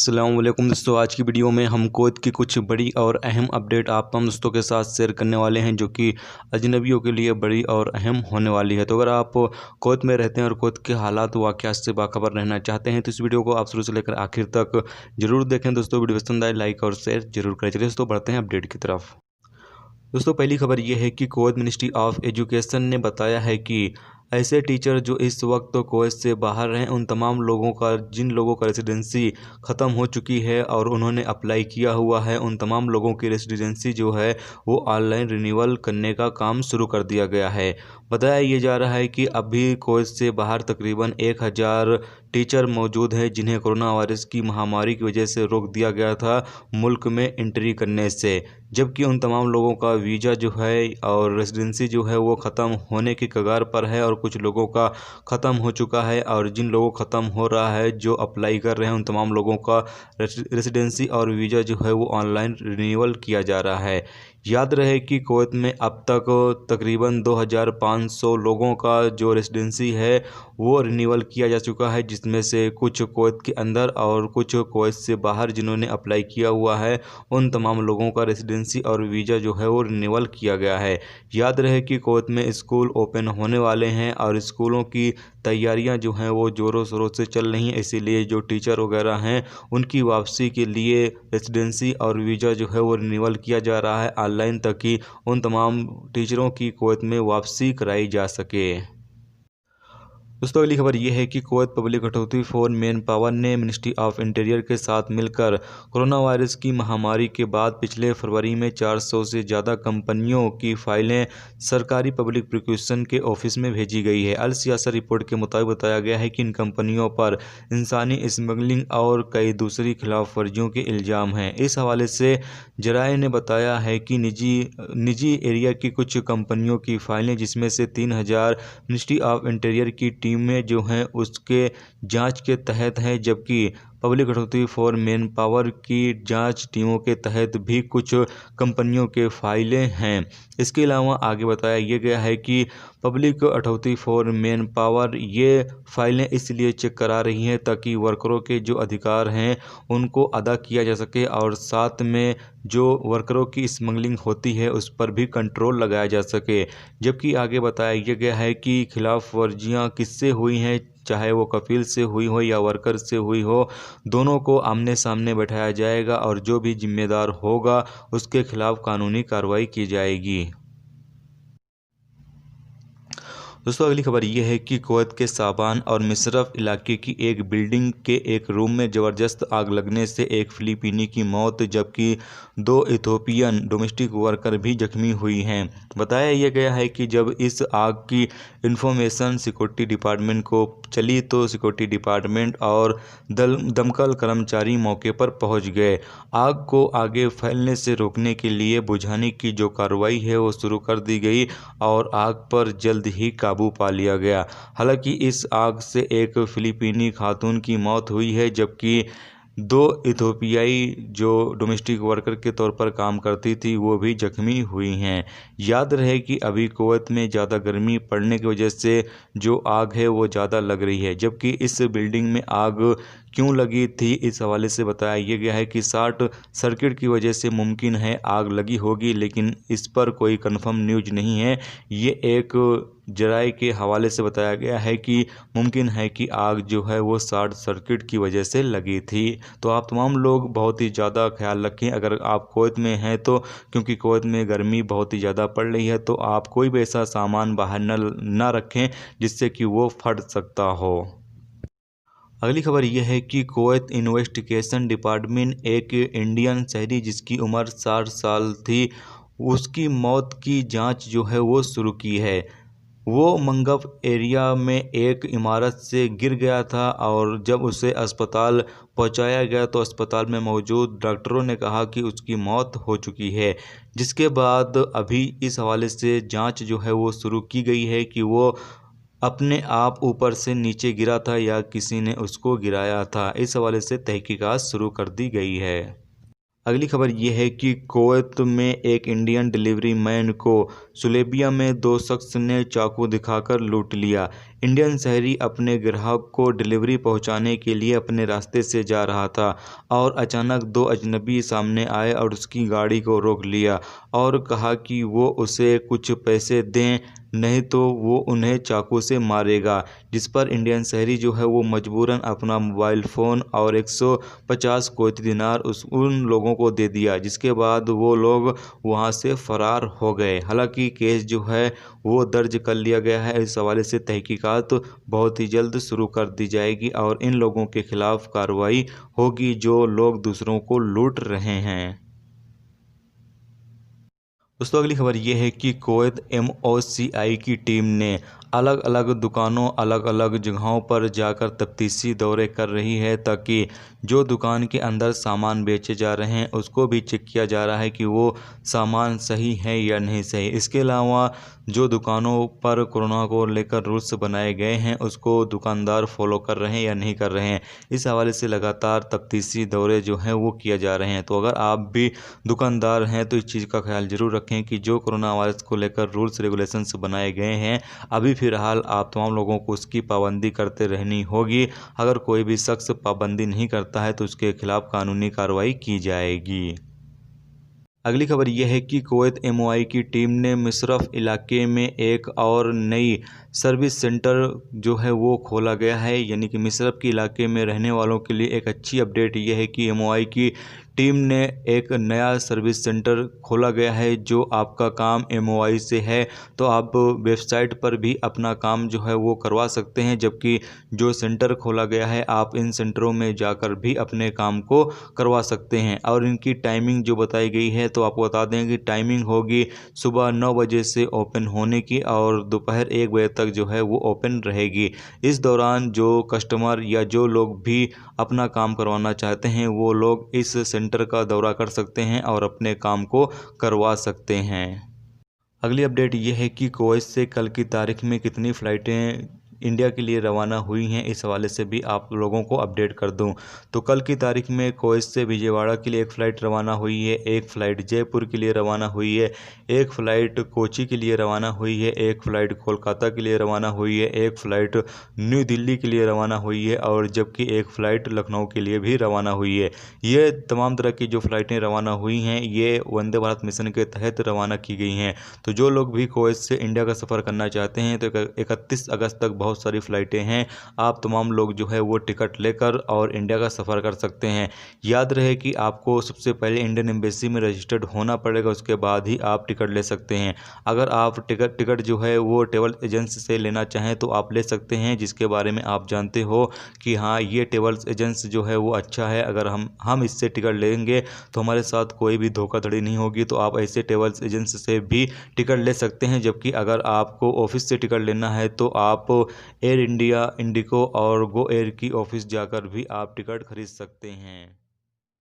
अस्सलाम वालेकुम दोस्तों, आज की वीडियो में हम कुवैत की कुछ बड़ी और अहम अपडेट आप तमाम दोस्तों के साथ शेयर करने वाले हैं, जो कि अजनबियों के लिए बड़ी और अहम होने वाली है। तो अगर आप कुवैत में रहते हैं और कुवैत के हालात वाक़यात से बाखबर रहना चाहते हैं तो इस वीडियो को आप शुरू से लेकर आखिर तक जरूर देखें। दोस्तों वीडियो पसंद आए लाइक और शेयर जरूर करें। चलिए दोस्तों बढ़ते हैं अपडेट की तरफ। दोस्तों पहली खबर ये है कि कुवैत मिनिस्ट्री ऑफ एजुकेशन ने बताया है कि ऐसे टीचर जो इस वक्त तो कुवैत से बाहर हैं, उन तमाम लोगों का जिन लोगों का रेसिडेंसी ख़त्म हो चुकी है और उन्होंने अप्लाई किया हुआ है, उन तमाम लोगों की रेसिडेंसी जो है वो ऑनलाइन रिन्यूअल करने का काम शुरू कर दिया गया है। बताया ये जा रहा है कि अभी कुवैत से बाहर तकरीबन 1000 टीचर मौजूद हैं जिन्हें कोरोना वायरस की महामारी की वजह से रोक दिया गया था मुल्क में एंट्री करने से, जबकि उन तमाम लोगों का वीज़ा जो है और रेसिडेंसी जो है वो ख़त्म होने की कगार पर है और कुछ लोगों का ख़त्म हो चुका है। और जिन लोगों का ख़त्म हो रहा है, जो अप्लाई कर रहे हैं, उन तमाम लोगों का रेसिडेंसी और वीज़ा जो है वो ऑनलाइन रिन्यूअल किया जा रहा है। याद रहे कि कुवैत में अब तक तकरीबन 2500 लोगों का जो रेसिडेंसी है वो रिन्यूअल किया जा चुका है, जिसमें से कुछ कुवैत के अंदर और कुछ कुवैत से बाहर जिन्होंने अप्लाई किया हुआ है, उन तमाम लोगों का रेसिडेंसी और वीज़ा जो है वो रिन्यूअल किया गया है। याद रहे कि कुवैत में स्कूल ओपन होने वाले हैं और स्कूलों की तैयारियां जो हैं वो ज़ोरों शोरों से चल रही हैं, इसीलिए जो टीचर वगैरह हैं उनकी वापसी के लिए रेसिडेंसी और वीज़ा जो है वो रिन्यूअल किया जा रहा है ऑनलाइन, ताकि उन तमाम टीचरों की कुवैत में वापसी कराई जा सके। दोस्तों अगली खबर यह है कि Kuwait public authority for man power ने मिनिस्ट्री ऑफ इंटीरियर के साथ मिलकर कोरोना वायरस की महामारी के बाद पिछले फरवरी में 400 से ज़्यादा कंपनियों की फाइलें सरकारी पब्लिक प्रोसिक्यूशन के ऑफिस में भेजी गई है। अल सियासा रिपोर्ट के मुताबिक बताया गया है कि इन कंपनियों पर इंसानी स्मगलिंग और कई दूसरी खिलाफ वर्जियों के इल्ज़ाम हैं। इस हवाले से जराये ने बताया है कि निजी एरिया की कुछ कंपनियों की फाइलें, जिसमें से 3000 मिनिस्ट्री ऑफ इंटीरियर की टीमें जो हैं उसके जांच के तहत हैं, जबकि public authority for man power की जांच टीमों के तहत भी कुछ कंपनियों के फाइलें हैं। इसके अलावा आगे बताया यह गया है कि public authority for man power ये फाइलें इसलिए चेक करा रही हैं ताकि वर्करों के जो अधिकार हैं उनको अदा किया जा सके और साथ में जो वर्करों की स्मगलिंग होती है उस पर भी कंट्रोल लगाया जा सके। जबकि आगे बताया यह गया है कि खिलाफ वर्जियाँ किससे हुई हैं, चाहे वो कफील से हुई हो या वर्कर से हुई हो, दोनों को आमने सामने बैठाया जाएगा और जो भी जिम्मेदार होगा उसके खिलाफ कानूनी कार्रवाई की जाएगी। दोस्तों अगली खबर यह है कि कुवैत के साबान और मिसरफ इलाके की एक बिल्डिंग के एक रूम में ज़बरदस्त आग लगने से एक फिलिपीनी की मौत जबकि 2 इथोपियन डोमेस्टिक वर्कर भी जख्मी हुई हैं। बताया यह गया है कि जब इस आग की इंफॉर्मेशन सिक्योरिटी डिपार्टमेंट को चली तो सिक्योरिटी डिपार्टमेंट और दमकल कर्मचारी मौके पर पहुंच गए। आग को आगे फैलने से रोकने के लिए बुझाने की जो कार्रवाई है वो शुरू कर दी गई और आग पर जल्द ही काबू पा लिया गया। हालांकि इस आग से एक फिलिपीनी खातून की मौत हुई है, जबकि 2 इथोपियाई जो डोमेस्टिक वर्कर के तौर पर काम करती थी वो भी जख्मी हुई हैं। याद रहे कि अभी कुवैत में ज़्यादा गर्मी पड़ने की वजह से जो आग है वो ज़्यादा लग रही है, जबकि इस बिल्डिंग में आग क्यों लगी थी इस हवाले से बताया यह गया है कि शॉर्ट सर्किट की वजह से मुमकिन है आग लगी होगी, लेकिन इस पर कोई कंफर्म न्यूज़ नहीं है। ये एक जराये के हवाले से बताया गया है कि मुमकिन है कि आग जो है वो शॉर्ट सर्किट की वजह से लगी थी। तो आप तमाम लोग बहुत ही ज़्यादा ख्याल रखें अगर आप कुवैत में हैं तो, क्योंकि कुवैत में गर्मी बहुत ही ज़्यादा पड़ रही है, तो आप कोई भी ऐसा सामान बाहर न रखें जिससे कि वो फट सकता हो। अगली खबर यह है कि कुवैत इन्वेस्टिगेशन डिपार्टमेंट एक इंडियन शहरी जिसकी उम्र 60 साल थी उसकी मौत की जांच जो है वो शुरू की है। वो मंगफ एरिया में एक इमारत से गिर गया था और जब उसे अस्पताल पहुंचाया गया तो अस्पताल में मौजूद डॉक्टरों ने कहा कि उसकी मौत हो चुकी है, जिसके बाद अभी इस हवाले से जांच जो है वो शुरू की गई है कि वो अपने आप ऊपर से नीचे गिरा था या किसी ने उसको गिराया था। इस हवाले से तहकीकात शुरू कर दी गई है। अगली खबर यह है कि कुवैत में एक इंडियन डिलीवरी मैन को सुलेबिया में 2 शख्स ने चाकू दिखाकर लूट लिया। इंडियन शहरी अपने ग्राहक को डिलीवरी पहुंचाने के लिए अपने रास्ते से जा रहा था और अचानक 2 अजनबी सामने आए और उसकी गाड़ी को रोक लिया और कहा कि वो उसे कुछ पैसे दें, नहीं तो वो उन्हें चाकू से मारेगा। जिस पर इंडियन शहरी जो है वो मजबूरन अपना मोबाइल फ़ोन और 150 कुवैती दिनार उन लोगों को दे दिया, जिसके बाद वो लोग वहाँ से फ़रार हो गए। हालांकि केस जो है वो दर्ज कर लिया गया है। इस हवाले से तहकीकात बहुत ही जल्द शुरू कर दी जाएगी और इन लोगों के खिलाफ़ कार्रवाई होगी जो लोग दूसरों को लूट रहे हैं। दोस्तों अगली खबर ये है कि कुवैत MOCI की टीम ने अलग अलग दुकानों, अलग अलग जगहों पर जाकर तफ्तीशी दौरे कर रही है ताकि जो दुकान के अंदर सामान बेचे जा रहे हैं उसको भी चेक किया जा रहा है कि वो सामान सही है या नहीं सही। इसके अलावा जो दुकानों पर कोरोना को लेकर रूल्स बनाए गए हैं उसको दुकानदार फॉलो कर रहे हैं या नहीं कर रहे हैं। इस हवाले से लगातार तफ्तीशी दौरे जो हैं वो किए जा रहे हैं। तो अगर आप भी दुकानदार हैं तो इस चीज़ का ख्याल ज़रूर रखें कि जो कोरोना वायरस को लेकर रूल्स रेगुलेशंस बनाए गए हैं अभी फ़िलहाल आप तमाम लोगों को उसकी पाबंदी करते रहनी होगी। अगर कोई भी शख्स पाबंदी नहीं करता है तो उसके खिलाफ़ कानूनी कार्रवाई की जाएगी। अगली खबर यह है कि कुवैत MOI की टीम ने मिसरफ इलाके में एक और नई सर्विस सेंटर जो है वो खोला गया है। यानी कि मिसरफ के इलाके में रहने वालों के लिए एक अच्छी अपडेट यह है कि MOI की टीम ने एक नया सर्विस सेंटर खोला गया है। जो आपका काम MOI से है तो आप वेबसाइट पर भी अपना काम जो है वो करवा सकते हैं, जबकि जो सेंटर खोला गया है आप इन सेंटरों में जाकर भी अपने काम को करवा सकते हैं। और इनकी टाइमिंग जो बताई गई है तो आपको बता दें कि टाइमिंग होगी सुबह 9 बजे से ओपन होने की और दोपहर 1 बजे तक जो है वो ओपन रहेगी। इस दौरान जो कस्टमर या जो लोग भी अपना काम करवाना चाहते हैं वो लोग इस सेंटर का दौरा कर सकते हैं और अपने काम को करवा सकते हैं। अगली अपडेट ये है कि कुवैत से कल की तारीख में कितनी फ़्लाइटें इंडिया के लिए रवाना हुई हैं, इस हवाले से भी आप लोगों को अपडेट कर दूं। तो कल की तारीख में कुवैत से विजयवाड़ा के लिए एक फ़्लाइट रवाना हुई है, एक फ़्लाइट जयपुर के लिए रवाना हुई है, एक फ़्लाइट कोची के लिए रवाना हुई है, एक फ़्लाइट कोलकाता के लिए रवाना हुई है, एक फ़्लाइट न्यू दिल्ली के लिए रवाना हुई है और जबकि एक फ़्लाइट लखनऊ के लिए भी रवाना हुई है। ये तमाम तरह की जो फ़्लाइटें रवाना हुई हैं ये वंदे भारत मिशन के तहत रवाना की गई हैं। तो जो लोग भी कुवैत से इंडिया का सफ़र करना चाहते हैं तो 31 अगस्त तक बहुत सारी फ़्लाइटें हैं। आप तमाम लोग जो है वो टिकट लेकर और इंडिया का सफ़र कर सकते हैं। याद रहे कि आपको सबसे पहले इंडियन एम्बेसी में रजिस्टर्ड होना पड़ेगा, उसके बाद ही आप टिकट ले सकते हैं। अगर आप टिकट जो है वो ट्रैवल एजेंसी से लेना चाहें तो आप ले सकते हैं, जिसके बारे में आप जानते हो कि हाँ ये ट्रैवल एजेंसी जो है वो अच्छा है, अगर हम इससे टिकट लेंगे तो हमारे साथ कोई भी धोखाधड़ी नहीं होगी। तो आप ऐसे ट्रैवल एजेंसी से भी टिकट ले सकते हैं। जबकि अगर आपको ऑफिस से टिकट लेना है तो आप एयर इंडिया, इंडिगो और गो एयर की ऑफिस जाकर भी आप टिकट खरीद सकते हैं।